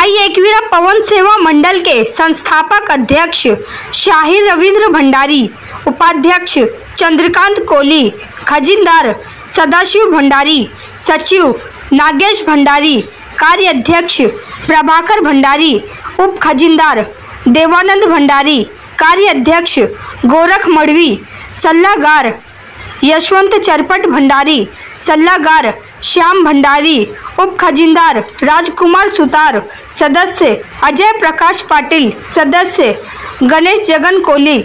आई एकवीरा पवन सेवा मंडल के संस्थापक अध्यक्ष शाहिर रविंद्र भंडारी, उपाध्यक्ष चंद्रकांत कोली, खजिनदार सदाशिव भंडारी, सचिव नागेश भंडारी, कार्याध्यक्ष प्रभाकर भंडारी, उप खजिनदार देवानंद भंडारी, कार्याध्यक्ष गोरख मड़वी, सल्लागार यशवंत चरपट भंडारी, सल्लागार श्याम भंडारी, उप खजिनदार राजकुमार सुतार, सदस्य अजय प्रकाश पाटिल, सदस्य गणेश जगन कोली,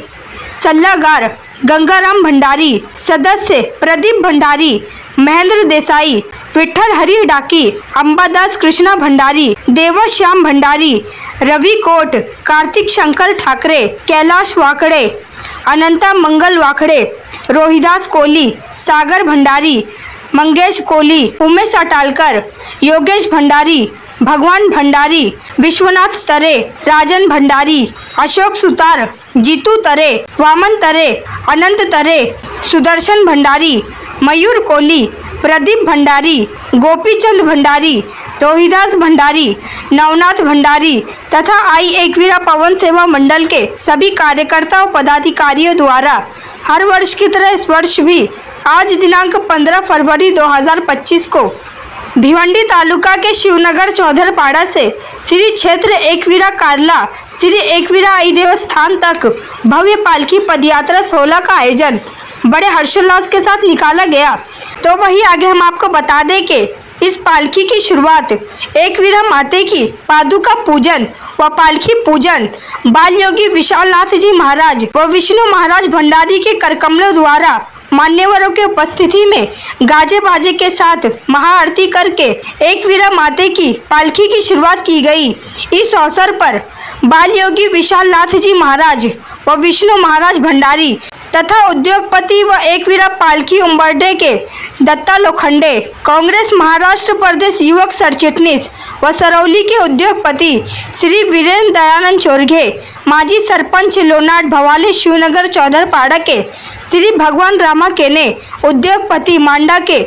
सल्लागार गंगाराम भंडारी, सदस्य प्रदीप भंडारी, महेंद्र देसाई, विठ्ठल हरी डाकी, अंबादास कृष्णा भंडारी, देवश्याम भंडारी, रवि कोट, कार्तिक शंकर ठाकरे, कैलाश वाकड़े, अनंता मंगल वाकड़े, रोहिदास कोली, सागर भंडारी, मंगेश कोली, उमेश अटालकर, योगेश भंडारी, भगवान भंडारी, विश्वनाथ तरे, राजन भंडारी, अशोक सुतार, जीतू तरे, वामन तरे, अनंत तरे, सुदर्शन भंडारी, मयूर कोली, प्रदीप भंडारी, गोपीचंद भंडारी, रोहिदास भंडारी, नवनाथ भंडारी तथा आई एकवीरा पवन सेवा मंडल के सभी कार्यकर्ताओं पदाधिकारियों द्वारा हर वर्ष की तरह इस वर्ष भी आज दिनांक 15 फरवरी 2025 को भिवंडी तालुका के शिवनगर चौधरपाड़ा से श्री क्षेत्र एकवीरा कार्ला श्री एकवीरा आई देवस्थान तक भव्य पालकी पदयात्रा 16 का आयोजन बड़े हर्षोल्लास के साथ निकाला गया। तो वही आगे हम आपको बता दें कि इस पालकी की शुरुआत एकवीरा माते की पादुका पूजन व पालकी पूजन बाल योगी विशाल नाथ जी महाराज व विष्णु महाराज भंडारी के करकमलों द्वारा मान्यवरों के उपस्थिति में गाजे बाजे के साथ महाआरती करके एकवीरा माते की पालकी की शुरुआत की गई। इस अवसर पर बाल योगी विशाल नाथ जी महाराज व विष्णु महाराज भंडारी तथा उद्योगपति व एकवीरा पालकी उम्बरडे के दत्ता लोखंडे, कांग्रेस महाराष्ट्र प्रदेश युवक सरचिटनीस व सरौली के उद्योगपति श्री वीरेंद्र दयानंद चोरघे, माजी सरपंच लोनाट भवाली शिवनगर चौधरपाड़ा के श्री भगवान रामा केने, उद्योगपति मांडा के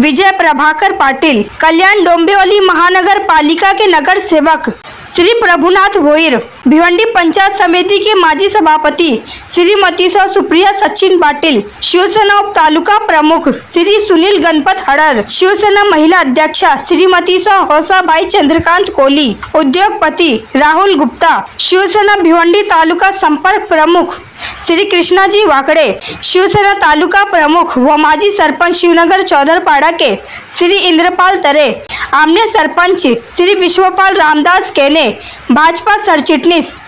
विजय प्रभाकर पाटिल, कल्याण डोंबिवली महानगर पालिका के नगर सेवक श्री प्रभुनाथ भोईर, भिवंडी पंचायत समिति के माजी सभापति श्रीमती सुप्रिया सचिन पाटिल, शिवसेना उप तालुका प्रमुख श्री सुनील गणपत हड़र, शिवसेना महिला अध्यक्षा श्रीमती होसाबाई चंद्रकांत कोली, उद्योगपति राहुल गुप्ता, शिवसेना भिवंडी तालुका संपर्क प्रमुख श्री कृष्णा जी वाकड़े, शिवसेना तालुका प्रमुख व माजी सरपंच शिवनगर चौधरपाड़ा के श्री इंद्रपाल तरे, आमने सरपंच श्री विश्वपाल रामदास केने, भाजपा सरचिटनीस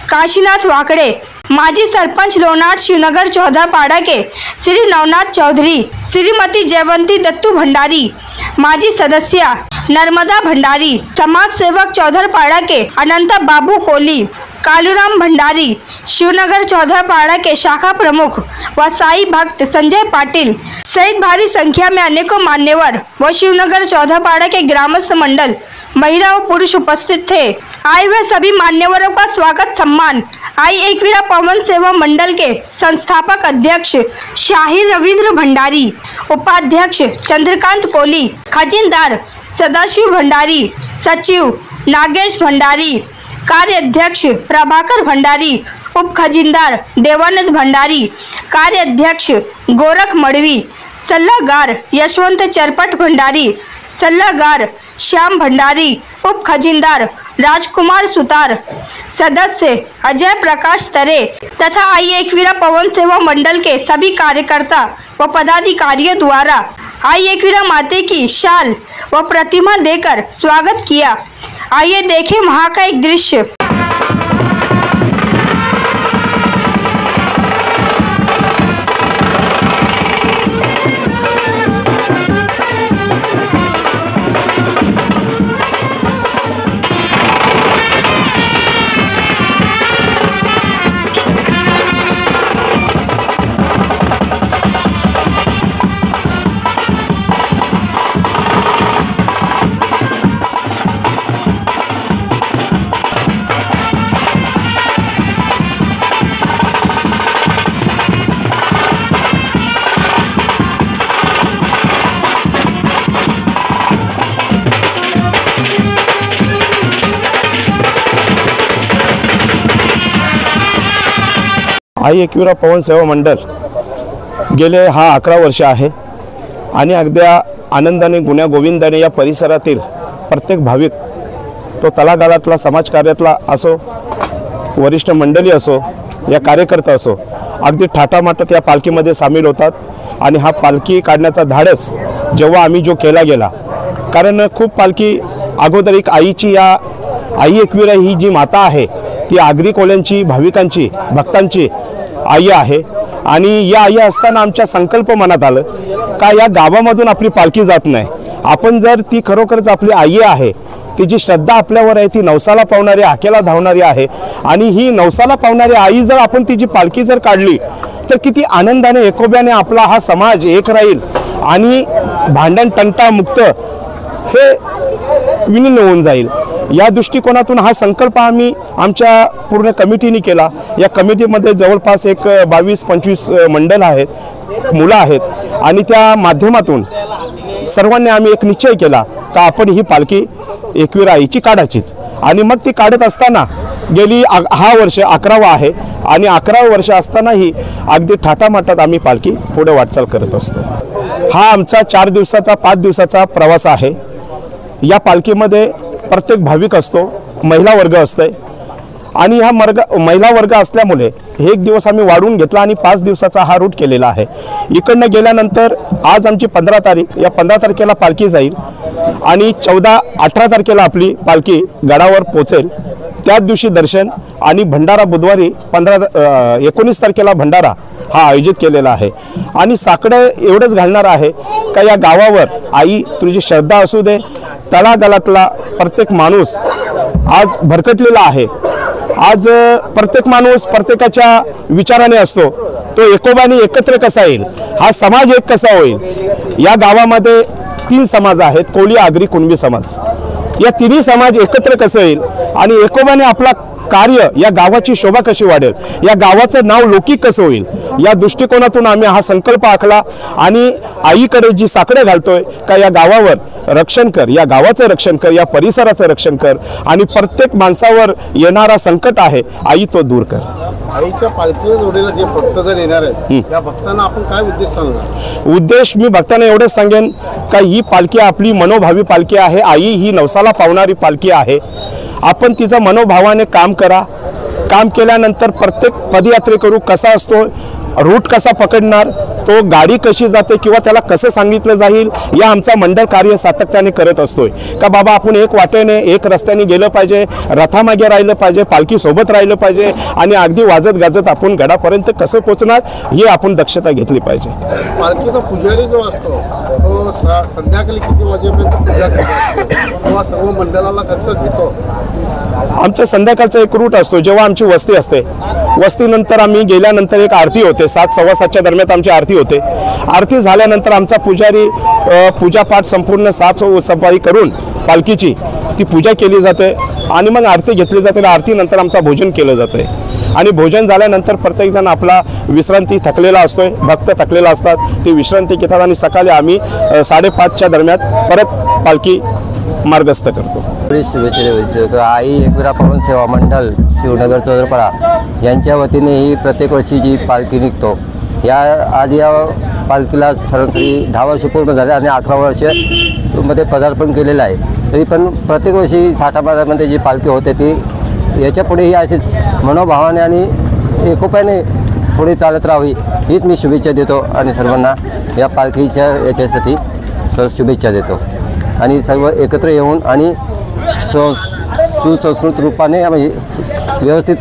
काशीनाथ वाकड़े, माजी सरपंच लोनाट शिवनगर चौधरपाड़ा के श्री नवनाथ चौधरी, श्रीमती जयवंती दत्तू भंडारी, माजी सदस्य नर्मदा भंडारी, समाज सेवक चौधरपाड़ा के अनंता बाबू कोली, कालूराम भंडारी, शिवनगर चौधरपाड़ा के शाखा प्रमुख व साई भक्त संजय पाटिल सहित भारी संख्या में अनेकों मान्यवर व शिवनगर चौधरपाड़ा के ग्रामस्थ मंडल महिला व पुरुष उपस्थित थे। आए हुए सभी मान्यवरों का स्वागत सम्मान आई एकवीरा पवन सेवा मंडल के संस्थापक अध्यक्ष शाहिर रविंद्र भंडारी, उपाध्यक्ष चंद्रकांत कोली, खजिनदार सदाशिव भंडारी, सचिव नागेश भंडारी, कार्याध्यक्ष प्रभाकर भंडारी, उप खजिनदार देवानंद भंडारी, कार्याध्यक्ष गोरख मड़वी, सल्लागार यशवंत चरपट भंडारी, सल्लागार श्याम भंडारी, उप खजिनदार राजकुमार सुतार, सदस्य अजय प्रकाश तरे तथा आई एकवीरा पवन सेवा मंडल के सभी कार्यकर्ता व पदाधिकारियों द्वारा आई एकवीरा माते की शाल व प्रतिमा देकर स्वागत किया। आइए देखें वहाँ का एक दृश्य। आई एकविरा पवन सेवा मंडळ गेले 11 वर्ष आहे आणि अगद्या आनंदाने गुण्या गोविंदाने या परिसरातील प्रत्येक भाविक तो तळागाळातला समाजकार्यातला असो, वरिष्ठ मंडळी असो, या कार्यकर्ता असो, अगदी ठाटामाटात या पालखीमध्ये सामील होतात। आणि हा पालखी काढण्याचा धाडस जेव्हा आम्ही जो केला गेला, कारण खूप पालखी अगोदर एक आईची, या आई एकविरा ही जी माता आहे ती आगरी कोल्यांची, भाविकांची, भक्तांची आई आहे। आणि या आई असताना आमच्या संकल्प मनात आलं का या गावामधून आपली पालखी जात नाही, आपण जर ती खरोखरच आपली आई आहे, तिची श्रद्धा आपल्यावर आहे, ती नवसाला पावणारी, आखेला धावणारी आहे, आणि ही नवसाला पावणारी आई जर आपण तिची पालखी जर काढली तर किती आनंदाने एकोब्याने आपला हा समाज एक राहील आणि भांडण तंटा मुक्त हे विलीन होऊन जाईल। या दृष्टिकोनातून हा संकल्प आम्ही आमच्या पूर्ण कमिटीने केला। या कमिटीमध्ये जवळपास एक 22-25 मंडळ आहेत, मुलं आहेत, आणि त्या माध्यमातून सर्वांनी आम्ही एक निश्चय केला का आपण ही पालखी एकविरा आईची काढायचीच। आणि मग ती काढत असताना गेली 11वा आहे आणि 11 वर्ष असतानाही अगदी ठाटामाटात आम्ही पालखी पुढे वाटचाल करत असतो। हा आमचा 4 दिवसाचा 5 दिवसाचा प्रवास आहे। या पालखीमध्ये प्रत्येक भाविक असतो, महिला वर्ग असते, आणि हा महिला वर्ग असल्यामुळे एक दिवस आम्ही वाढवून घेतला आणि 5 दिवसाचा हा रूट केलेला आहे। इकडनं गेल्यानंतर आज आमची 15 तारीख, या 15 तारखेला पालखी जाईल आणि 14-18 तारखेला आपली पालखी गडावर पोचेल। त्याच दिवशी दर्शन आणि भंडारा बुधवारी 19 तारखेला भंडारा हा आयोजित केलेला आहे। आणि साकडं एवढंच घालणार आहे का या गावावर आई तुझी श्रद्धा असू दे, तळागाळातला प्रत्येक माणूस आज भरकटलेला आहे। आज प्रत्येक माणूस प्रत्येकाच्या विचाराने असतो, तो एकोबाने एकत्र कसा येईल, हा समाज एक कसा होईल। या गावामध्ये 3 समाज आहेत, कोळी, आगरी, कुणबी समाज। या तिन्ही समाज एकत्र कसं येईल आणि एकोबाने आपला कार्य, या गावाची शोभा कशी वाढेल, या गावाचं नाव लौकिक कसं होईल, या दृष्टिकोनातून आम्ही हा संकल्प आखला। आणि आईकडे जी साकडे घालतोय का या गावावर रक्षण कर, या गावाचं रक्षण कर, या परिसराचं रक्षण कर, आणि प्रत्येक माणसावर येणारा संकट आहे आई तो दूर कर। आईच्या पालखीला जोडीला जे भक्त जर येणार आहेत त्या भक्तांना आपण काय उद्देश सांगणार? उद्देश मी भक्तांना एवढंच सांगेन का ही पालखी आपली मनोभावी पालखी आहे। आई ही नवसाला पावणारी पालखी आहे। आपण तिचा मनोभावाने काम करा। काम केल्यानंतर प्रत्येक पदयात्रेकरू कसा असतो, रूट कसा पकडणार, तो गाडी कशी जाते किंवा त्याला कसं सांगितलं जाईल, या आमचा मंडळ कार्य सातत्याने करत असतोय का बाबा आपण एक वाटेने एक रस्त्याने गेलं पाहिजे, रथामागे राहिलं पाहिजे, पालखी सोबत राहिलं पाहिजे, आणि अगदी वाजत गाजत आपण गडापर्यंत कसं पोहोचणार ही आपण दक्षता घेतली पाहिजे। पालखीचा पुजारी जो असतो तो संध्याकाळी किती वाजेपर्यंत पूजा करतो किंवा सर्व मंडळाला कसं घेतो? आमचं संध्याकाळचा एक रूट असतो, जेव्हा आमची वस्ती असते, वस्तीनंतर आम्ही गेल्यानंतर एक आरती होते, 7-7:15 दरम्यान आमची आरती होते। आरती झाल्यानंतर आमचा पुजारी पूजापाठ संपूर्ण साफसफाई करून पालखीची ती पूजा केली जाते आणि मग आरती घेतली जाते। आरतीनंतर आमचा भोजन केलं जाते आणि भोजन झाल्यानंतर प्रत्येकजण आपला विश्रांती थकलेला असतोय, भक्त थकलेला असतात, ती विश्रांती घेतात आणि सकाळी आम्ही 5:30च्या दरम्यान परत पालखी मार्गस्थ करतो। आई एकविरा पवन सेवा मंडळ शिवनगर चौदरपाडा यांच्या वतीने ही प्रत्येक वर्षी जी पालखी निघतो, आज या पालखीला सरासरी 10 वर्ष पूर्ण झाले आणि 18 वर्ष मध्ये पदार्पण केलेलं आहे। तरी पण प्रत्येक वर्षी थाटामाटामध्ये जी पालखी होते ती याच्या पुढेही अशीच मनोभावाने आणि एकोप्याने पुढे चालत राहावी हीच मी शुभेच्छा देतो आणि सर्वांना या पालखीच्या याच्यासाठी शुभेच्छा देतो आणि सर्व एकत्र येऊन आणि सुसंस्कृत रूपाने व्यवस्थित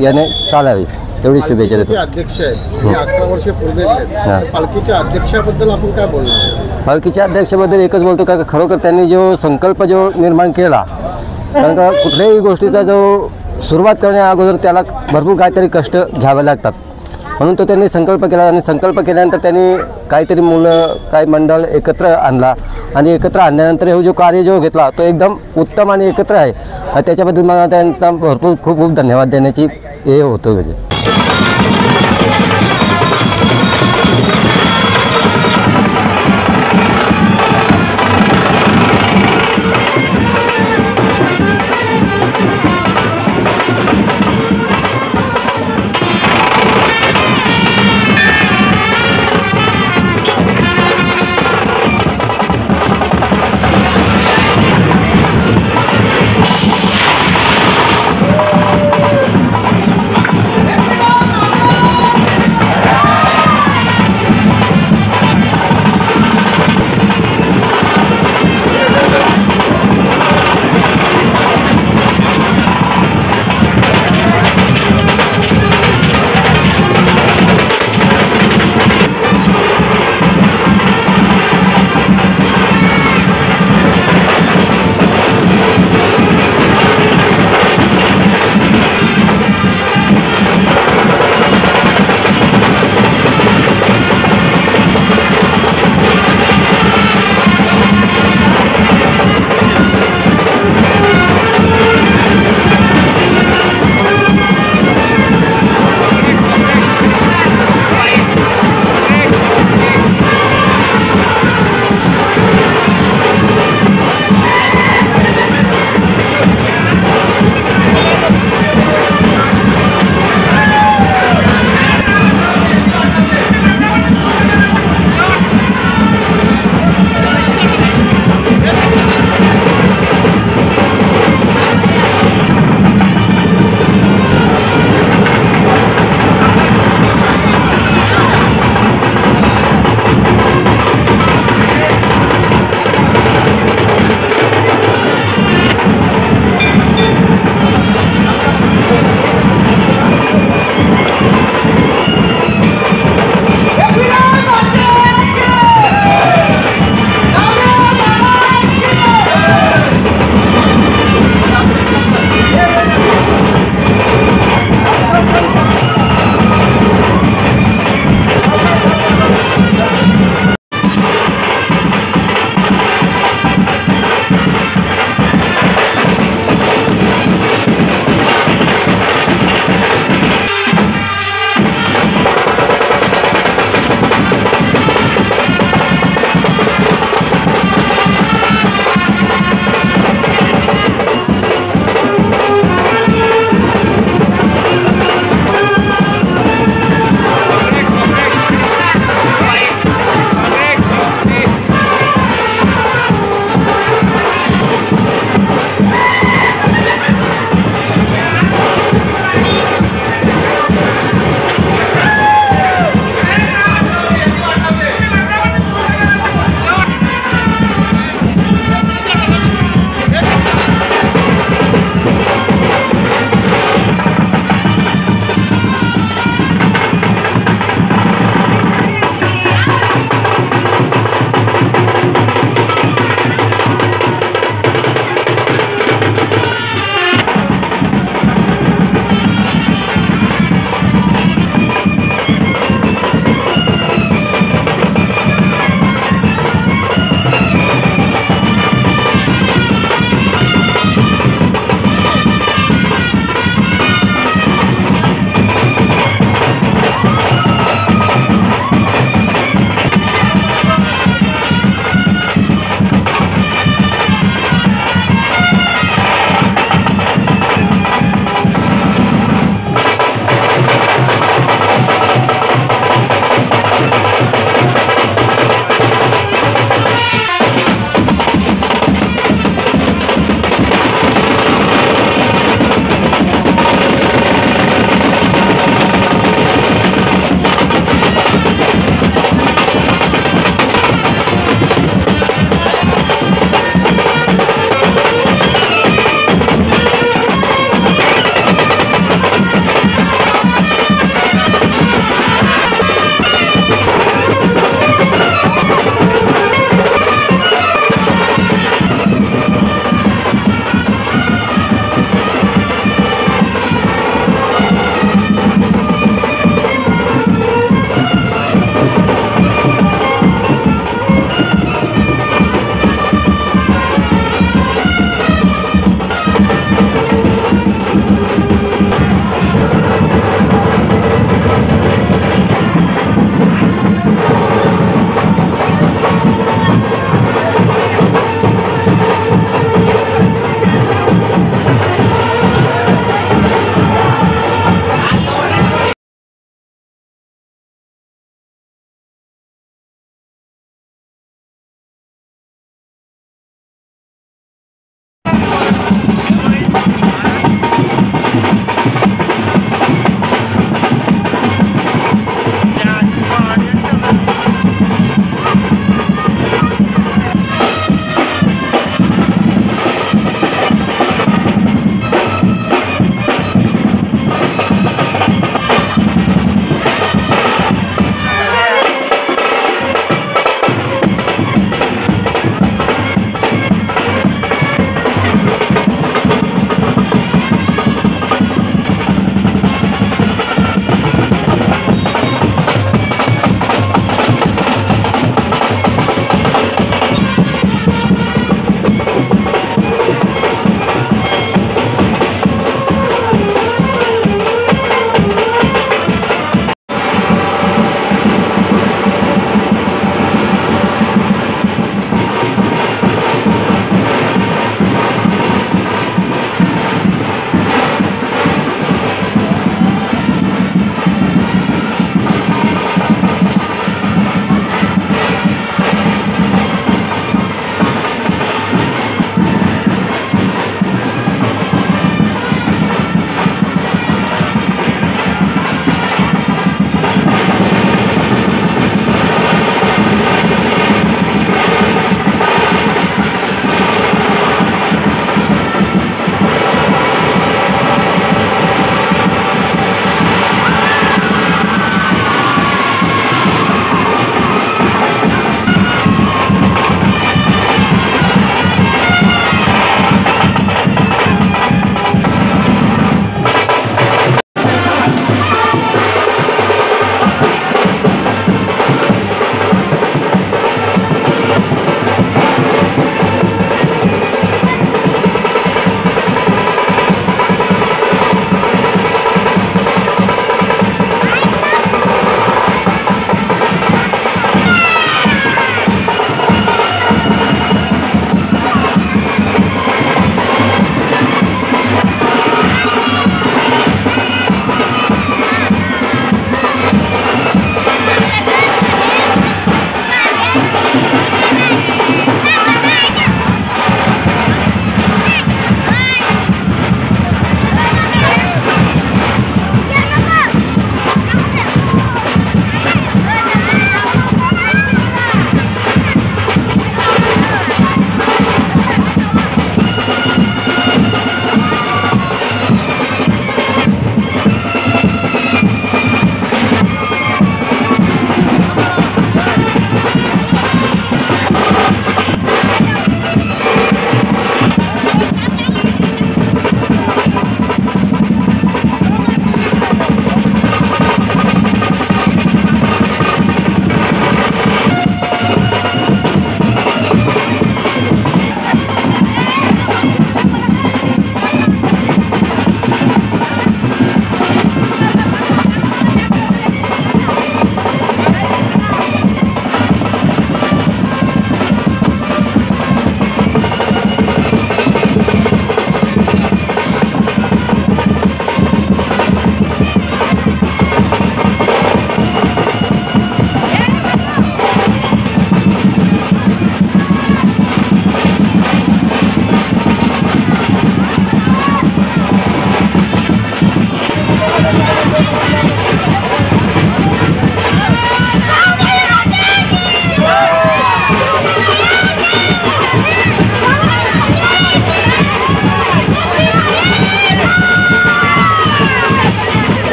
याने चालावी एवढी शुभेच्छा देतो। अध्यक्ष आहेत 11 वर्ष पूर्ण झाले, पालखीच्या अध्यक्षाबद्दल आपण काय बोलणार? पालखीच्या अध्यक्षाबद्दल एकच बोलतो का खरोखर त्यांनी जो संकल्प जो निर्माण केला, कारण का कुठल्याही गोष्टीचा जो सुरुवात करण्या अगोदर त्याला भरपूर काहीतरी कष्ट घ्यावे लागतात, म्हणून तो त्यांनी संकल्प केला आणि संकल्प केल्यानंतर त्यांनी काहीतरी मुलं काही मंडळ एकत्र आणला आणि एकत्र आणल्यानंतर हे जो कार्य जो घेतला तो एकदम उत्तम आणि एकत्र आहे। त्याच्याबद्दल मला त्यांना भरपूर खूप खूप धन्यवाद देण्याची हे होतं म्हणजे।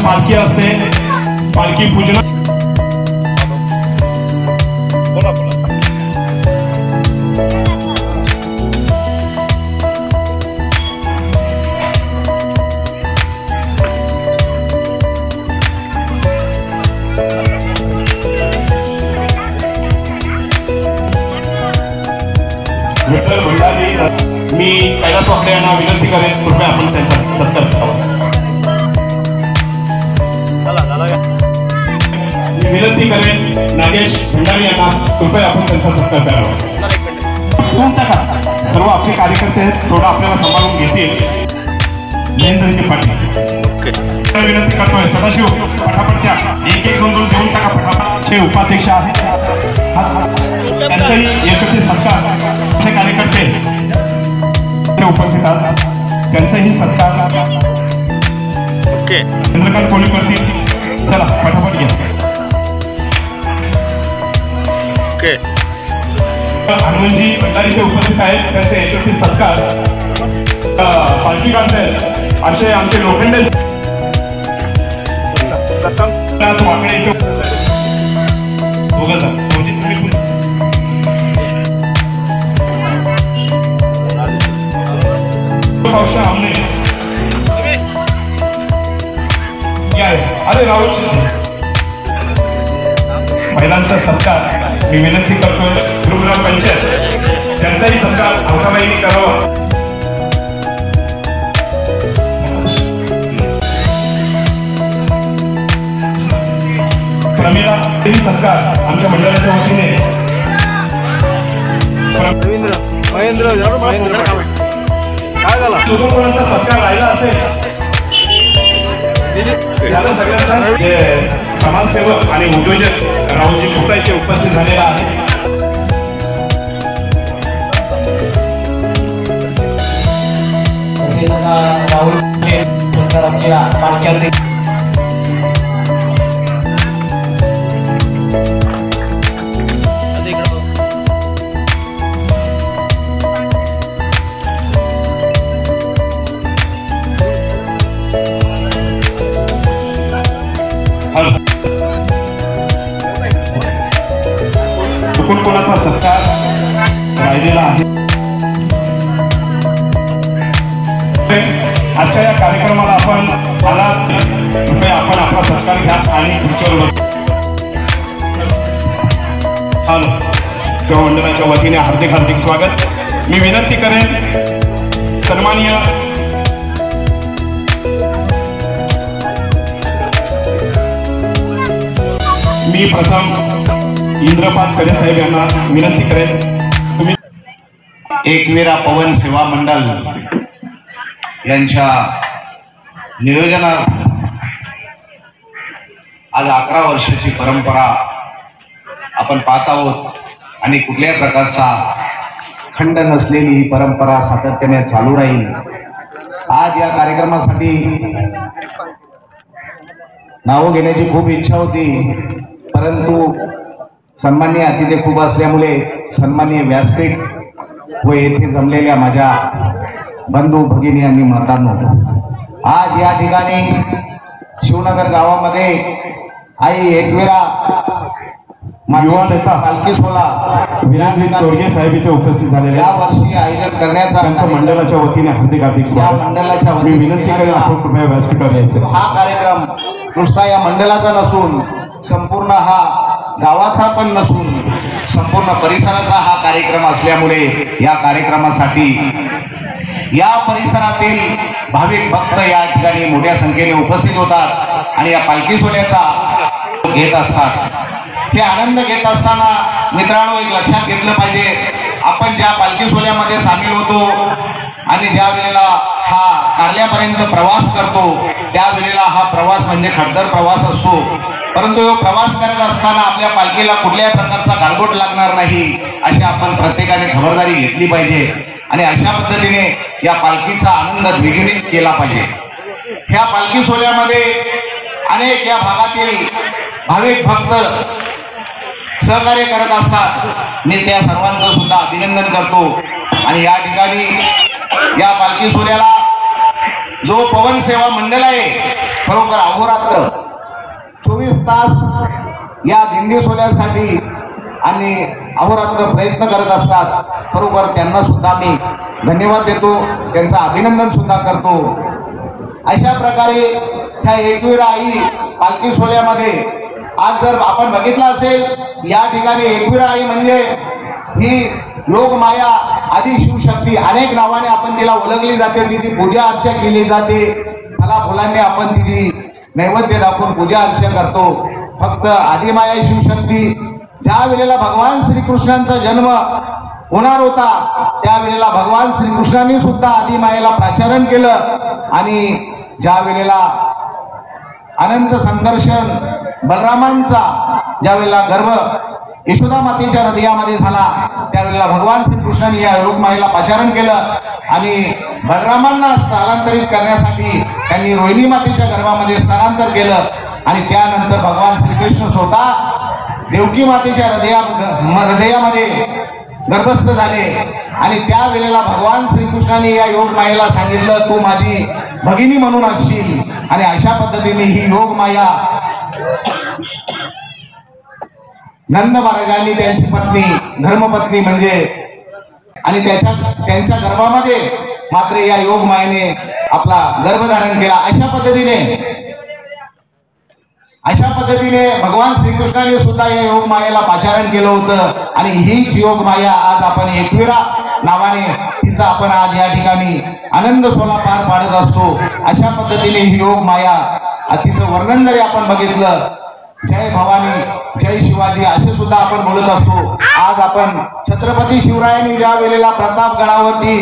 पालखी असते, पालखी पूजन विठ्ठल भंडारी मी कैलास वाकडे यांना विनंती करेन, कृपया आपण त्यांचा सत्कार करावा. मी विनंती करेन नागेश भंडारी यांना, कृपया आपण त्यांचा सत्कार करावा. सर्व आपले कार्यकर्ते थोडं आपल्याला सांभाळून घेतील. महेंद्रजी पाटील विनंती करतोय, सदाशिव पटापट द्या, 1-1-2-2 देऊन टाका. पटापटचे उपाध्यक्ष आहेत, त्यांचाही याच्यातील सत्कार असे कार्यकर्ते उपस्थित आहेत, त्यांचाही सत्कार चंद्रकांत कोळी करतील. चला पटापट घ्या. हनुमानजी भंडारी ते उपस्थित आहेत, त्यांचे याच्यातील सत्कार पालखी काढतायत असे आमचे लोखंडे वाकडे दोघं जण. हमने अरे राहुल महिलांचा सत्कार मी विनंती करतोय, गुरुग्राम पंचायत त्यांचाही सत्कार हौसाबाईंनी करावा. प्रमिला सत्कार आमच्या मंडळाच्या वतीने कोणाचा सत्कार राहिला असेल त्याला सगळ्यांचा जे समाजसेवक आणि उद्योजक राहुलजी फुटायचे उपस्थित झालेला आहे. राहुलचे सत्कार आमच्या पालख्यांनी कोणाचा सत्कार राहिलेला आहे. आजच्या या कार्यक्रमाला आपण आलात, कृपया आपण आपला सत्कार घ्या आणि खुर्चीवर बसा. मंडळाच्या वतीने हार्दिक हार्दिक स्वागत. मी विनंती करेन सन्माननीय मी प्रथम इंद्रपाल खरे साहेब यांना विनंती करेन, तुम्ही एकविरा पवन सेवा मंडल यांच्या नियोजनात आज 11 वर्षाची परंपरा आपण पाहत आहोत आणि कुठल्याही प्रकारचा खंड नसलेली ही परंपरा सातत्याने चालू राहील। आज या कार्यक्रमासाठी नावं घेण्याची खूप इच्छा होती, परंतु सन्माननीय अतिथी खूप असल्यामुळे सन्माननीय व्यासपीठ व येथे जमलेल्या माझ्या बंधू भगिनी आणि मातांनो, आज या ठिकाणी शिवनगर गावामध्ये आई एकविरा युवा नेता पालखी सोहळा विनायक चोरगे साहेब इथे उपस्थित झालेले या वर्षी आयोजन करण्याचा त्यांच्या मंडळाच्या वतीने हार्दिक या स्वागत। मंडळाच्या मी वतीने विनंती करेन आपण कृपया व्यासपीठावर यायचं। हा कार्यक्रम नुसता या मंडळाचा नसून संपूर्ण हा गावाचा पण नसून संपूर्ण परिसराचा हा कार्यक्रम असल्यामुळे या कार्यक्रमासाठी या परिसरातील भाविक भक्त या ठिकाणी मोठ्या संख्येने उपस्थित होतात आणि या पालखी सोहळ्याचा घेत असतात। हे आनंद घेत असताना मित्रांनो, एक लक्षात घेतलं पाहिजे, आपण ज्या पालखी सोहळ्यामध्ये सामील होतो आणि ज्या वेळेला हा कारल्यापर्यंत प्रवास करतो त्यावेळेला हा प्रवास म्हणजे खडतर प्रवास असतो, परंतु प्रवास करत असताना आपल्या पालखीला कुठल्याही प्रकारचा गालबोट लागणार नाही अशी आपण प्रत्येकाने खबरदारी घेतली पाहिजे आणि अशा पद्धतीने या पालखीचा आनंद द्विगुणित केला पाहिजे। ह्या पालखी सोहळ्यामध्ये अनेक या भागातील भाविक भक्त सहकार्य करत असतात। मी त्या सर्वांचं सुद्धा अभिनंदन करतो आणि या ठिकाणी या पालखी सोहळ्याला जो पवन सेवा मंडळ आहे बरोबर अहोरात्र 24 तास या दिंडी सोहळ्यासाठी आणि अहोरात्र प्रयत्न करत असतात, बरोबर त्यांना सुद्धा मी धन्यवाद देतो, त्यांचं अभिनंदन सुद्धा करतो। अशा प्रकारे ह्या एकविरा आई पालखी सोहळ्यामध्ये आज जर आपण बघितलं असेल, या ठिकाणी एकविरा आई म्हणजे ही योगमाया आदि शिवशक्ती अनेक नावाने आपण तिला ओळखली जाते, तिची पूजा अर्चा केली जाते, फला फुलांनी आपण तिची नैवेद्य दाखवून पूजा अर्चा करतो। फक्त आदिमाया शिवशक्ती ज्या वेळेला भगवान श्रीकृष्णांचा जन्म होणार होता त्यावेळेला भगवान श्रीकृष्णांनी सुद्धा आदिमायेला प्राचारण केलं आणि ज्या वेळेला अनंत संघर्षण बलरामांचा ज्या वेळेला गर्भ यशोदा मातेच्या हृदयामध्ये झाला त्यावेळेला भगवान श्रीकृष्णांनी या योगमायेला पाचारण केलं आणि बलरामांना स्थलांतरित करण्यासाठी त्यांनी रोहिणी मातेच्या गर्भामध्ये स्थलांतर केलं आणि त्यानंतर भगवान श्रीकृष्ण स्वतः देवकी मातेच्या हृदयामध्ये गर्भस्थ झाले आणि त्यावेळेला भगवान श्रीकृष्णाने या योगमायेला सांगितलं, तू माझी भगिनी म्हणून असशील आणि अशा पद्धतीने ही योगमाया नंद महाराजांनी त्यांची पत्नी धर्मपत्नी म्हणजे आणि त्यांच्या गर्भामध्ये मात्र या योगमायेने आपला गर्भधारण केला। अशा पद्धतीने भगवान श्रीकृष्णाने सुद्धा या योगमायेला पाचारण केलं होतं आणि हीच योगमाया आज आपण एकविरा नावाने तिचा आपण आज या ठिकाणी आनंद सोहळा पार पाडत असतो। अशा पद्धतीने ही योगमाया तिचं वर्णन जरी आपण बघितलं, जय भवानी जय शिवाजी असे सुद्धा आपण बोलत असतो। आज आपण छत्रपती शिवरायांनी ज्या वेळेला प्रतापगडावरती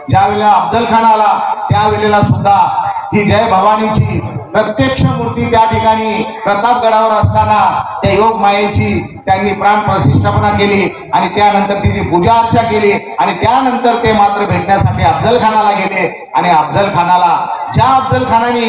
ज्या वेळेला अफजल खान आला त्यावेळेला सुद्धा ही जय भवानीची प्रत्यक्ष मूर्ती त्या ठिकाणी प्रतापगडावर असताना त्या योग मायेची त्यांनी प्राण प्रतिष्ठापना केली आणि त्यानंतर तिची पूजा अर्चा केली आणि त्यानंतर ते मात्र भेटण्यासाठी अफजल खानाला गेले आणि अफजल खानाला ज्या अफजल खानाने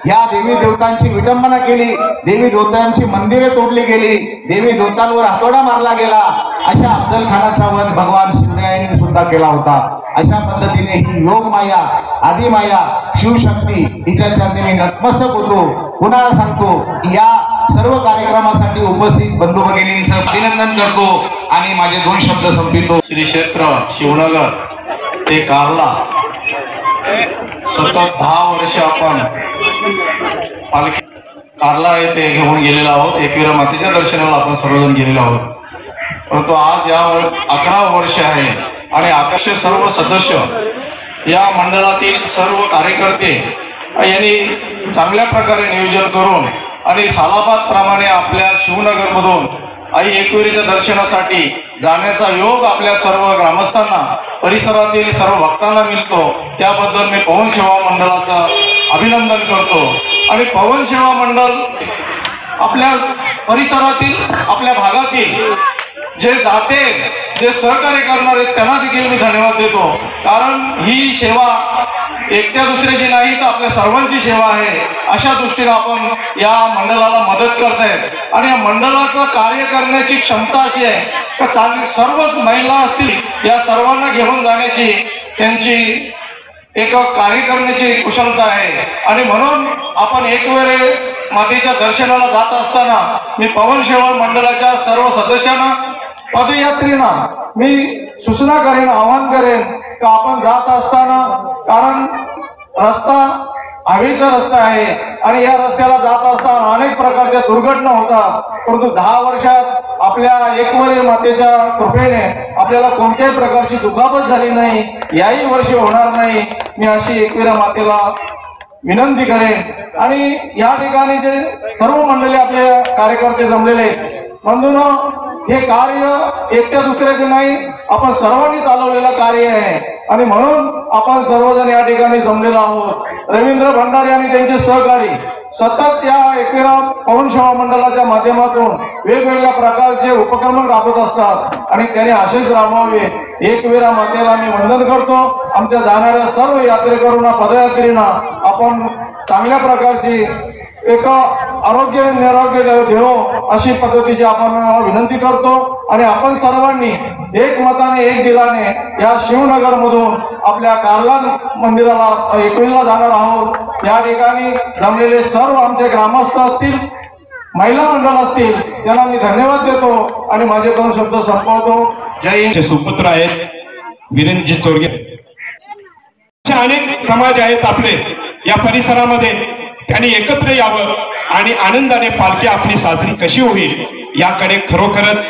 या देवी देवतांची विडंबना केली, देवी देवतांची मंदिरे तोडली गेली, देवी देवतांवर हातोडा मारला गेला, अशा अफजल खानाचा वध भगवान शिवरायांनी सुद्धा केला होता। अशा पद्धतीने ही योगमाया आदिमाया शिवशक्ती हिच्या चरणी नतमस्तक होतो। पुन्हा सांगतो या सर्व कार्यक्रमासाठी उपस्थित बंधू भगिनींचं अभिनंदन करतो आणि माझे 2 शब्द संपवितो। श्री क्षेत्र शिवनगर ते कारला सतत 10 वर्ष आपण पालखी कारला येथे घेऊन गेलेलो आहोत। एकविरा मातेच्या दर्शनाला आपण सर्वजण गेलेलो आहोत, परंतु आज या 11 वर्ष आहे आणि आकाशे सर्व सदस्य या मंडळातील सर्व कार्यकर्ते यांनी चांगल्या प्रकारे नियोजन करून आणि सालाबाद प्रमाणे आपल्या शिवनगरमधून आई एकविरीच्या दर्शनासाठी जाण्याचा योग आपल्या सर्व ग्रामस्थांना परिसरातील सर्व भक्तांना मिळतो। त्याबद्दल मी पवन सेवा मंडळाचं अभिनंदन करतो। आणि पवन सेवा मंडळ आपल्या परिसरातील आपल्या भागातील जे दाते जे सहकार्य करणार आहेत त्यांना देखील मी धन्यवाद देतो, कारण ही सेवा एकट्या दुसऱ्याची नाही तर आपल्या सर्वांची सेवा आहे। अशा दृष्टीने आपण या मंडळाला मदत करतायत आणि या मंडळाचं कार्य करण्याची क्षमता अशी आहे का चांगली सर्वच महिला असतील या सर्वांना घेऊन जाण्याची त्यांची एक कार्य करण्याची कुशलता आहे। आणि म्हणून आपण एक वेळ मातेच्या दर्शनाला जात असताना मी पवन सेवा मंडळाच्या सर्व सदस्यांना पदयात्रींना मी सूचना करेन, आवाहन करेन का आपण जात असताना, कारण रस्ता हवेचा रस्ता आहे आणि या रस्त्याला जात असताना अनेक प्रकारच्या दुर्घटना होतात, परंतु 10 वर्षात आपल्या एकविरा मातेच्या कृपेने आपल्याला कोणत्याही प्रकारची दुखापत झाली नाही, याही वर्षी होणार नाही, मी अशी एकविरा मातेला विनंती करेन। आणि या ठिकाणी जे सर्व मंडळी आपले कार्यकर्ते जमलेले आहेत, बंधूंनो हे कार्य एकट्या दुसऱ्याचे नाही, आपण सर्वांनी चालवलेलं कार्य आहे आणि म्हणून आपण सर्वजण या ठिकाणी जमलेलो आहोत। रवींद्र भंडारी आणि त्यांचे सहकारी सतत या एकविरा पवन सेवा मंडळाच्या माध्यमातून वेगवेगळ्या प्रकारचे उपक्रम राबवत असतात आणि त्याने असेच राबवावे। एकविरा मातेला मी वंदन करतो। आमच्या जाणाऱ्या सर्व यात्रेकरूंना पदयात्रींना आपण चांगल्या प्रकारची एक आरोग्य निरोग्य देव अशी पद्धतीची आपण विनंती करतो आणि आपण सर्वांनी एक मताने एक दिलाने या शिवनगर मधून आपल्या कार्ला मंदिराला एकविरीला जाणार आहोत। या ठिकाणी जमलेले सर्व आमचे ग्रामस्थ असतील, महिला मंडळ असतील, त्यांना मी धन्यवाद देतो आणि माझे 2 शब्द संपवतो। जय हिंद। सुपुत्र आहेत वीरेंद्रजी चोरगे, अनेक समाज आहेत आपले या परिसरामध्ये, त्यांनी एकत्र यावं आणि आनंदाने पालखी आपली साजरी कशी होईल याकडे खरोखरच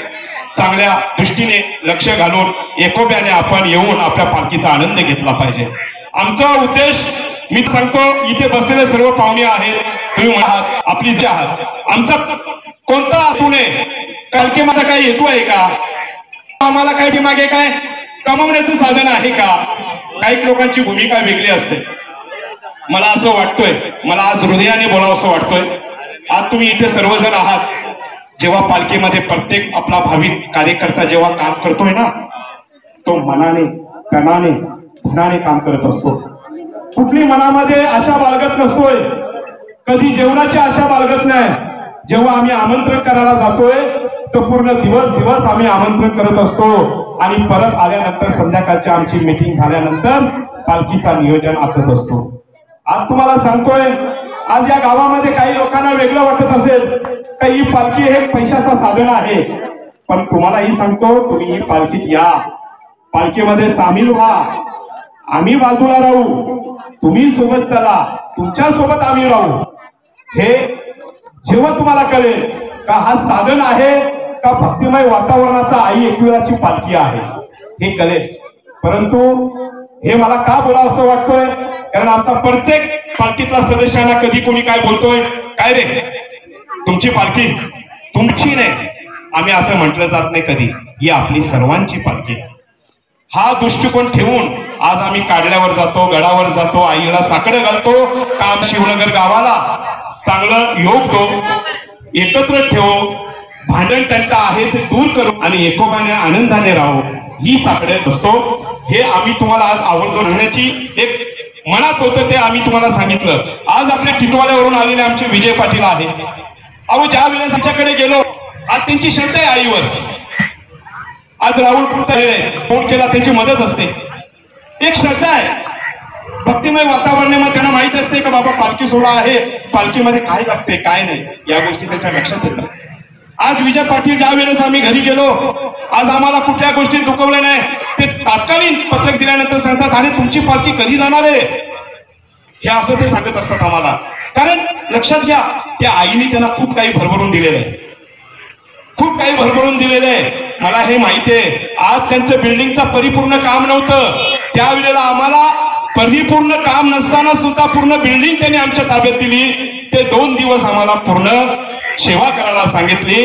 चांगल्या दृष्टीने लक्ष घालून एकोप्याने आपण येऊन आपल्या पालखीचा आनंद घेतला पाहिजे। आमचा उद्देश मी सांगतो, इथे बसलेले सर्व पाहुणे आहेत, तुम्ही आहात, आपली जे आहात, आमचा कोणता असू नये, पालखी माझा काही हेतू आहे का, आम्हाला काही दिमागे काय कमवण्याचं साधन आहे का, काही लोकांची भूमिका वेगळी असते। मला असं वाटतोय, मला आज हृदयाने बोलावं असं वाटतोय, आज तुम्ही इथे सर्वजण आहात, जेव्हा पालखीमध्ये प्रत्येक आपला भाविक कार्यकर्ता जेव्हा काम करतोय ना, तो मनाने तनाने धनाने काम करत असतो, कुठली मनामध्ये आशा बाळगत नसतोय, कधी जेवणाची आशा बाळगत नाही। जेव्हा आम्ही आमंत्रण करायला जातोय तर पूर्ण दिवस आम्ही आमंत्रण करत असतो आणि परत आल्यानंतर संध्याकाळची आमची मीटिंग झाल्यानंतर पालखीचा नियोजन आखत असतो। आज तुम्हाला सांगतोय, आज या गावामध्ये काही लोकांना वेगळं वाटत असेल का ही पालखी हे पैशाचं साधन आहे, पण तुम्हालाही सांगतो, तुम्ही ही पालखीत या, पालखीमध्ये सामील व्हा, आम्ही बाजूला राहू, तुम्ही सोबत चला, तुमच्या सोबत आम्ही राहू। हे जेव्हा तुम्हाला कळेल का हा साधन आहे का भक्तिमय वातावरणाचा आई एकविराची पालखी आहे हे कळेल। परंतु हे मला का बोलावं असं वाटतोय, कारण आमचा प्रत्येक पालखीतला सदस्यांना कधी कोणी काय बोलतोय, काय रे तुमची पालखी तुमची नाही, आम्ही असं म्हटलं जात नाही कधी, ही आपली सर्वांची पालखी। हा दृष्टिकोन ठेवून आज आम्ही काढल्यावर जातो, गडावर जातो, आईला साकडं घालतो, काम शिवनगर गावाला चांगलं योग दो, एकत्र ठेवू, भांडण तंटा आहे ते दूर करू आणि एकोप्याने आनंदाने राहू, ही साकडे असतो। हे आम्ही तुम्हाला आज आवर्जून आणण्याची एक मनात होतं, ते आम्ही तुम्हाला सांगितलं। आज आपल्या टिटवाल्यावरून आलेले आमचे विजय पाटील आहे, अहो ज्या वेळेस आमच्याकडे गेलो, आज त्यांची श्रद्धा आहे आईवर, आज राहुल फोन केला त्यांची मदत असते, एक श्रद्धा आहे, भक्तिमय वातावरणामध्ये त्यांना माहित असते का बाबा पालखी सोहळा आहे, पालखीमध्ये काय लागते काय नाही, या गोष्टी त्यांच्या लक्षात येतात। आज विजय पाटील ज्या वेळेस आम्ही घरी गेलो, आज आम्हाला कुठल्या गोष्टी दुखवल्या नाही, ते तात्कालीन पत्रक दिल्यानंतर सांगतात, आणि तुमची पालखी कधी जाणार आहे, हे असं ते सांगत असतात आम्हाला। कारण लक्षात घ्या, त्या आईने त्यांना खूप काही भरभरून दिलेलं आहे, खूप काही भरभरून दिलेलं आहे। मला हे माहिती आहे, आज त्यांचं बिल्डिंगचं परिपूर्ण काम नव्हतं, त्यावेळेला आम्हाला परिपूर्ण काम नसताना सुद्धा पूर्ण बिल्डिंग त्यांनी आमच्या ताब्यात दिली। ते 2 दिवस आम्हाला पूर्ण सेवा करायला सांगितली.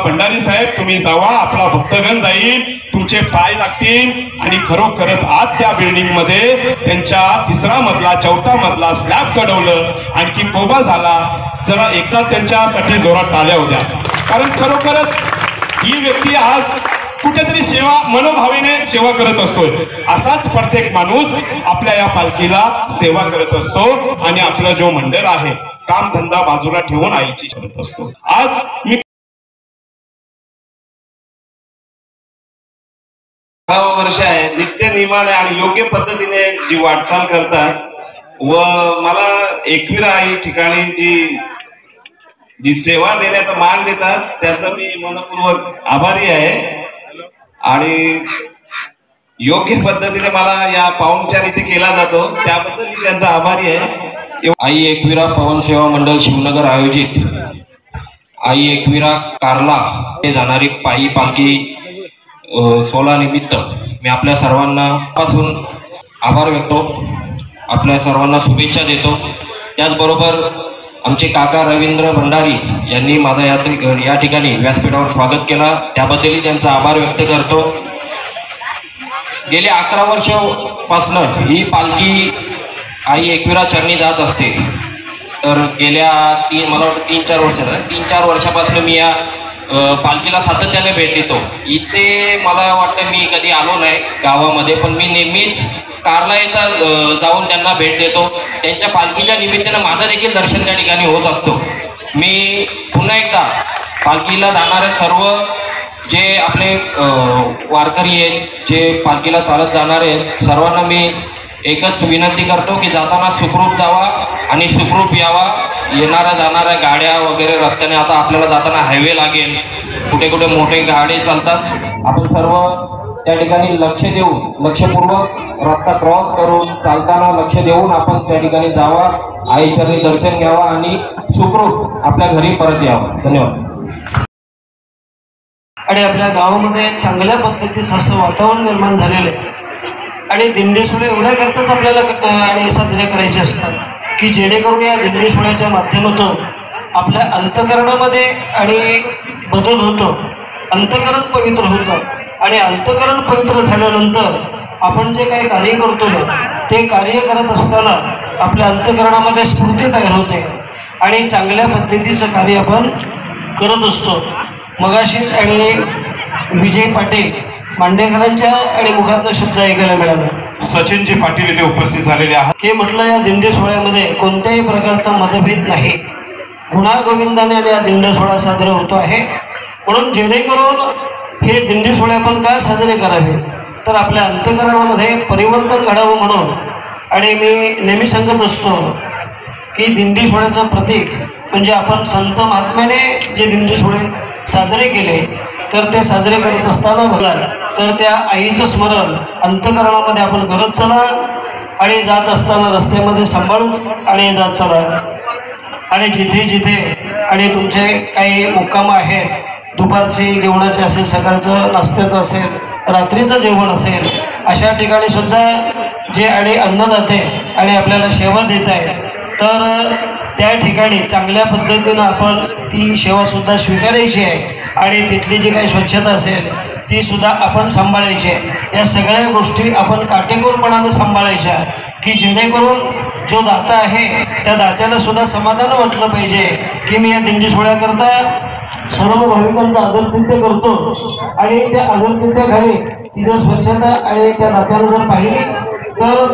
भंडारी साहेब तुम्ही जावा, आपला भक्तगण जाईल, तुमचे पाय लागतील. आणि खरोखरच आज त्या बिल्डिंग मध्ये त्यांच्या 3रा मजला 4था मजला स्लॅब चढवलं, आणखी कोबा झाला. जरा एकदा त्यांच्यासाठी जोरात टाळ्या होत्या, कारण खरोखरच ही व्यक्ती आज कुठेतरी सेवा मनोभावेने सेवा करत असतोय. असाच प्रत्येक माणूस आपल्या या पालखीला सेवा करत असतो आणि आपलं जो मंडळ आहे काम धंदा बाजूला ठेवून आईची करत असतो. आज मी 12 वर्ष आहे, नित्य नियमाने आणि योग्य पद्धतीने जी वाटचाल करतात व मला एकविरा आई ठिकाणी जी सेवा देण्याचा मान देतात त्याचा मी मनपूर्वक आभारी आहे. आणि योग्य पद्धतीने मला या पाहुणचार इथे केला जातो त्याबद्दल मी त्यांचा आभारी आहे. आई एकविरा पवन सेवा मंडळ शिवनगर आयोजित आई एकविरा कार्ला हे जाणारी पायी पालखी 16 निमित्त मी आपल्या सर्वांना पासून आभार व्यक्त, आपल्या सर्वांना शुभेच्छा देतो. त्याचबरोबर आमचे काका रवींद्र भंडारी यांनी माझा या ठिकाणी व्यासपीठावर स्वागत केला, त्याबद्दलही त्यांचा आभार व्यक्त करतो. गेले 11 वर्षापासून ही पालखी आई एकविरा चरणी जात असते. तर गेल्या मला वाटतं 3-4 वर्षापासून मी या पालखीला सातत्याने भेट देतो. इथे मला वाटतं मी कधी आलो नाही गावामध्ये, पण मी नेहमीच कार्ला येथे जाऊन त्यांना भेट देतो. त्यांच्या पालखीच्या निमित्तानं माझं देखील दर्शन त्या ठिकाणी होत असतो. मी पुन्हा एकदा पालखीला जाणारे सर्व जे आपले वारकरी आहेत, जे पालखीला चालत जाणारे आहेत, सर्वांना मी एकच विनंती करतो की जाताना सुखरूप जावा आणि सुखरूप यावा. येणाऱ्या जाणाऱ्या गाड्या वगैरे रस्त्याने आता आपल्याला जाताना हायवे लागेल, कुठे कुठे मोठे गाडी चालतात, आपण सर्व त्या ठिकाणी लक्ष देऊन लक्षपूर्वक रस्ता क्रॉस करून चालताना लक्ष देऊन आपण त्या ठिकाणी जावा, आईचरणी दर्शन घ्यावा आणि सुखरूप आपल्या घरी परत यावं. धन्यवाद. आणि आपल्या गावामध्ये चांगल्या पद्धतीचं असं वातावरण निर्माण झालेलं आहे. आणि दिंडी सोहळे एवढ्या करताच आपल्याला आणि साजरे करायचे असतात की जेणेकरून या दिंडी सोहळ्याच्या माध्यमातून आपल्या अंतःकरणामध्ये आणि बदल होतो, अंतःकरण पवित्र होतं. आणि अंतःकरण पवित्र झाल्यानंतर आपण जे काही कार्य करतो ना ते कार्य करत असताना आपल्या अंतःकरणामध्ये स्फूर्ती तयार होते आणि चांगल्या पद्धतीचं कार्य आपण करत असतो. मगाशीच आणि विजय पाटील मांडेकरांच्या आणि मुखातनं शब्द ऐकायला मिळाला. सचिनजी पाटील इथे उपस्थित झालेले आहेत. हे म्हटलं या दिंडी सोहळ्यामध्ये कोणत्याही प्रकारचा मतभेद नाही, गुणागोविंदाने या दिंडी सोहळा साजरा होतो आहे. म्हणून जेणेकरून हे दिंडी सोहळे आपण का साजरे करावेत तर आपल्या अंतःकरणामध्ये परिवर्तन घडावं म्हणून. आणि मी नेहमी सांगत असतो की दिंडी सोहळ्याचं प्रतीक म्हणजे आपण संत महात्म्याने जे दिंडी सोहळे साजरे केले तर ते साजरे करत असताना बघा तर त्या आईचं स्मरण अंतःकरणामध्ये आपण करत चला आणि जात असताना रस्त्यामध्ये सांभाळून आणि जात चला. आणि जिथे जिथे आणि तुमचे काही मुक्काम आहेत, दुपारचे जेवणाचे असेल, सकाळचं नाश्त्याचं असेल, रात्रीचं जेवण असेल, अशा ठिकाणी सुद्धा जे आणि अन्नदाते आणि आपल्याला सेवा देत आहे तर त्या ठिकाणी चांगल्या पद्धतीनं आपण ती सेवासुद्धा स्वीकारायची आहे. आणि तिथली जी काही स्वच्छता असेल तीसुद्धा आपण सांभाळायची आहे. या सगळ्या गोष्टी आपण काटेकोरपणाने सांभाळायच्या की जेणेकरून जो दाता आहे त्या दात्याला सुद्धा समाधान वाटलं पाहिजे की मी या दिंडी सोहळ्याकरता सर्व भाविकांचा आदरातिथ्य करतो. आणि त्या आदरातिथ्याखाली ती जर स्वच्छता आणि त्या दात्याला जर पाहिली तर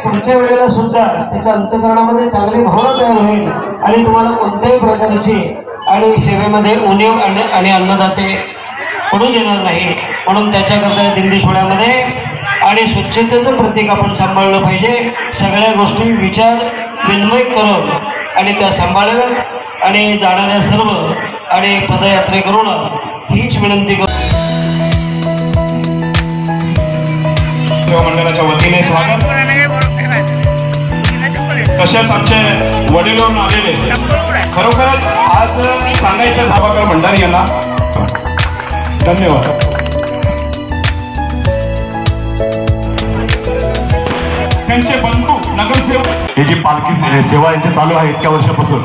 पुढच्या वेळेला सुद्धा त्याच्या अंतःकरणामध्ये चांगली भावना तयार होईल आणि तुम्हाला कोणत्याही प्रकारची आणि सेवेमध्ये उणीव आणि अन्नदाते पडू देणार नाही. म्हणून त्याच्याकरता दिंडी सोहळ्यामध्ये आणि स्वच्छतेचं प्रतीक आपण सांभाळलं पाहिजे. सगळ्या गोष्टी विचार विनिमय करत आणि त्या सांभाळाव्यात आणि जाणाऱ्या सर्व आणि पदयात्रेकरून हीच विनंती करतो. सेवा मंडळाच्या वतीने स्वागत. तसेच आमचे वडीलवरून आलेले खरोखरच आज सांगायचं झाबाकर भंडारी यांना धन्यवाद. त्यांचे बंधू नगरसेवक ही जी पालखी सेवा यांची चालू आहे इतक्या वर्षापासून,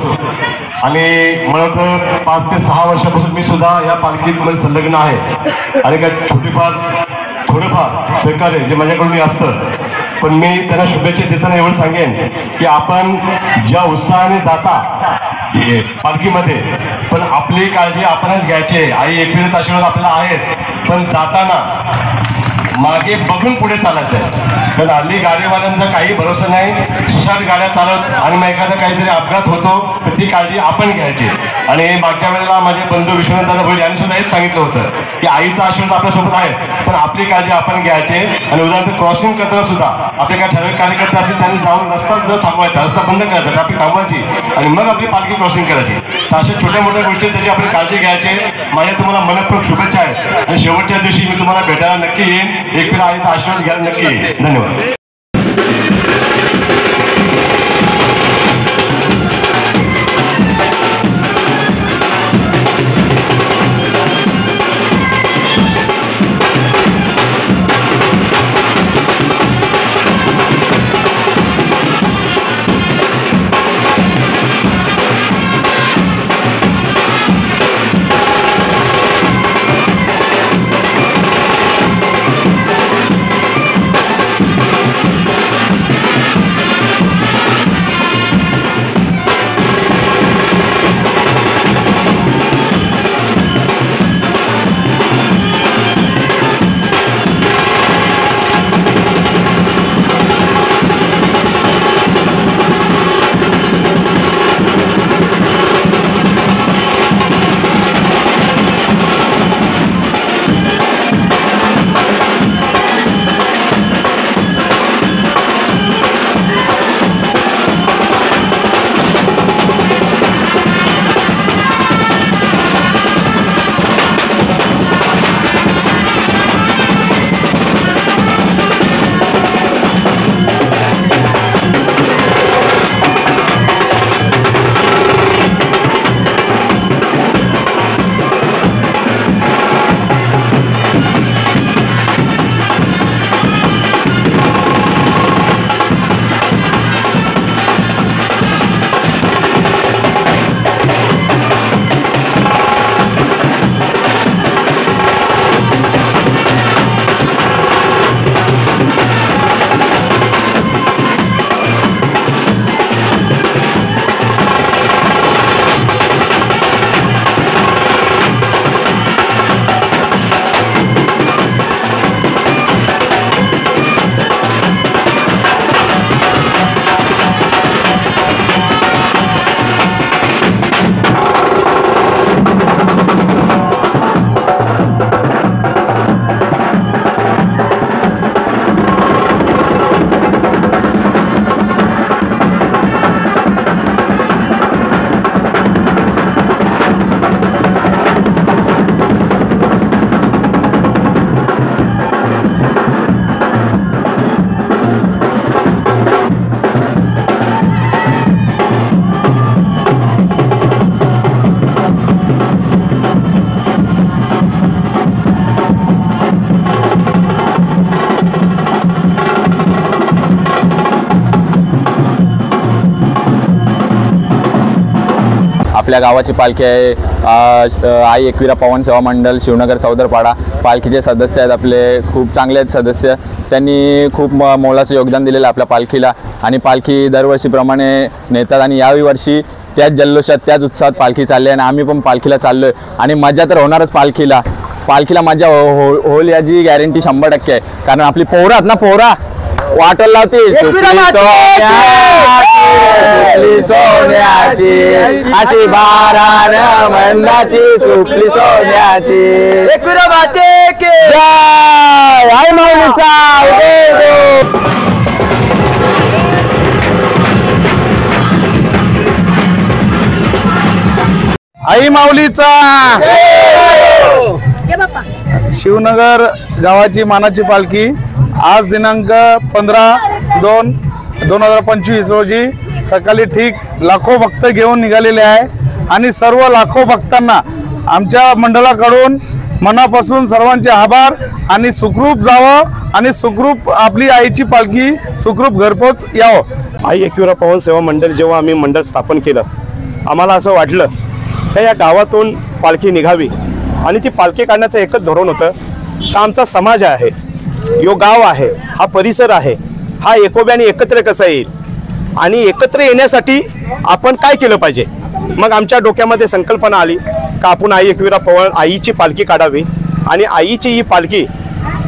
आणि मला तर 5 ते 6 वर्षापासून मी सुद्धा या पालखीमध्ये संलग्न आहे आणि काय थोडंफार सहकार्य जे माझ्याकडून असतं, पण मी त्यांना शुभेच्छा देताना एवढं सांगेन की आपण ज्या उत्साहाने जाता पालखीमध्ये, पण आपली काळजी आपणच घ्यायची. आई एकविरात आशीर्वाद आपल्याला आहेत, पण जाताना मागे बघून पुढे चालायचं आहे. कारण हल्ली गाडीवाल्यांचा काही भरोसा नाही, सुसाट गाड्या चालत आणि मग एखादा काहीतरी अपघात होतो तर ती काळजी आपण घ्यायची. आणि मागच्या वेळेला माझे बंधू विश्वनाथ दादा भोईर यांनी सुद्धा हेच सांगितलं होतं की आईचा आशीर्वाद आपल्यासोबत आहे, पण आपली काळजी आपण घ्यायची. आणि उदाहरणार्थ क्रॉसिंग करताना सुद्धा आपले काही ठराविक कार्यकर्ते असतील त्यांनी जाऊन रस्ता जर थांबवायचा, रस्ता बंद करायचा, ट्रॅफिक थांबवायची आणि मग आपली पालखी क्रॉसिंग करायची. तर अशा छोट्या मोठ्या गोष्टी त्याची आपण काळजी घ्यायची. माझ्या तुम्हाला मनपूर्वक शुभेच्छा आहेत आणि शेवटच्या दिवशी मी तुम्हाला भेटायला नक्की येईन. एकविरा आईचा आशीर्वाद घ्यायला नक्की येईन. धन्यवाद. आपल्या गावाची पालखी आहे आई एकविरा पवन सेवा मंडळ शिवनगर चौदरपाडा. पालखीचे सदस्य आहेत आपले, खूप चांगले आहेत सदस्य. त्यांनी खूप मोलाचं योगदान दिलेलं आपल्या पालखीला आणि पालखी दरवर्षीप्रमाणे नेतात आणि याही वर्षी त्याच जल्लोषात त्याच उत्साहात पालखी चालली आहे आणि आम्ही पण पालखीला चाललो आहे आणि मजा तर होणारच. पालखीला मजा होईल याची गॅरंटी 100% आहे. कारण आपली पोहरा आहेत ना, पोहरा वाटल लावतील सोन्याची अशी बारान मंदाची सुपली सोन्याची आई माऊलीचा आई माऊलीचा शिवनगर गावाची मानाची पालखी आज दिनांक 15/2/2025 रोजी सकाळी ठीक लाखो भक्त घेऊन निघालेले आहे आणि सर्व लाखो भक्तांना आमच्या मंडळाकडून मनापासून सर्वांचे आभार आणि सुखरूप जावं आणि सुखरूप आपली आईची पालखी सुखरूप घरपोच यावं आई एकविरा पवन सेवा मंडळ जेव्हा आम्ही मंडळ स्थापन केलं, आम्हाला असं वाटलं की या गावातून पालखी निघावी आणि ती पालखी काढण्याचं एकच धोरण होतं का आमचा समाज आहे, यो गाव आहे, हा परिसर आहे, हा एकोब्याने एकत्र कसा येईल आणि एकत्र येण्यासाठी आपण काय केलं पाहिजे. मग आमच्या डोक्यामध्ये संकल्पना आली का आपण आई एकविरा पवन आईची पालखी काढावी आणि आईची ही पालखी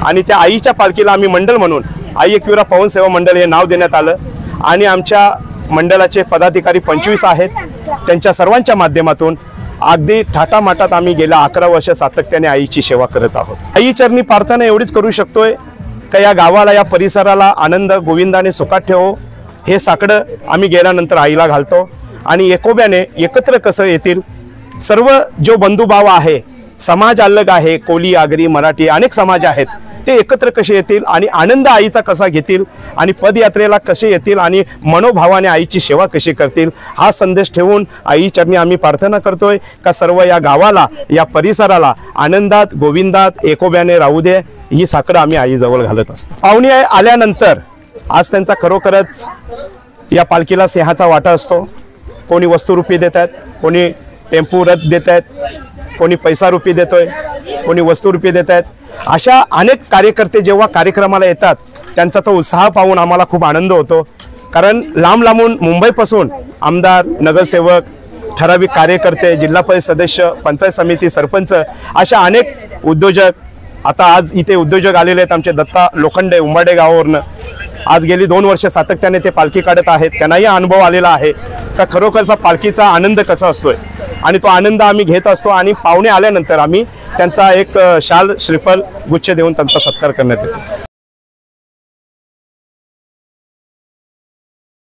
आणि त्या आईच्या पालखीला आम्ही मंडळ म्हणून आई एकविरा पवन सेवा मंडळ हे नाव देण्यात आलं. आणि आमच्या मंडळाचे पदाधिकारी 25 आहेत. त्यांच्या सर्वांच्या माध्यमातून अगदी थाटामाटात आम्ही गेल्या 11 वर्ष सातत्याने आईची सेवा करत आहोत. आई चरणी प्रार्थना एवढीच करू शकतोय का या गावाला, या परिसराला आनंद गोविंदाने सुखात ठेवो. हे साकडं आम्ही गेल्यानंतर आईला घालतो आणि एकोब्याने एकत्र कसं येतील. सर्व जो बंधुभाव आहे, समाज अलग आहे, कोली, आगरी, मराठी अनेक समाज आहेत, ते एकत्र कसे येतील आणि आनंद आईचा कसा घेतील आणि पदयात्रेला कसे येतील आणि मनोभावाने आईची सेवा कशी करतील, हा संदेश ठेवून आई चरणी आम्ही प्रार्थना करतोय का सर्व या गावाला, या परिसराला आनंदात गोविंदात एकोब्याने राहू दे. ही साकडं आम्ही आईजवळ घालत असतो. पाहुणे आल्यानंतर आज त्यांचा खरोखरच या पालखीला सिंहाचा वाटा असतो. कोणी वस्तुरूपी देत आहेत, कोणी टेम्पो रथ देत आहेत, कोणी पैसा रूपी देतोय, कोणी वस्तुरूपी देत आहेत. अशा अनेक कार्यकर्ते जेव्हा कार्यक्रमाला येतात त्यांचा तो उत्साह पाहून आम्हाला खूप आनंद होतो. कारण लांब लांबून मुंबईपासून आमदार, नगरसेवक, ठराविक कार्यकर्ते, जिल्हा परिषद सदस्य, पंचायत समिती, सरपंच अशा अनेक उद्योजक, आता आज इथे उद्योजक आलेले आहेत. आमचे दत्ता लोखंडे उंबाडे गावावरनं आज गेली 2 वर्ष सातत्याने ते पालखी काढत आहेत. त्यांनाही अनुभव आलेला आहे का खरोखरचा पालखीचा आनंद कसा असतोय आणि तो आनंद आम्ही घेत असतो. आणि पाहुणे आल्यानंतर आम्ही त्यांचा एक शाल, श्रीफल, गुच्छ देऊन त्यांचा सत्कार करण्यात येतो.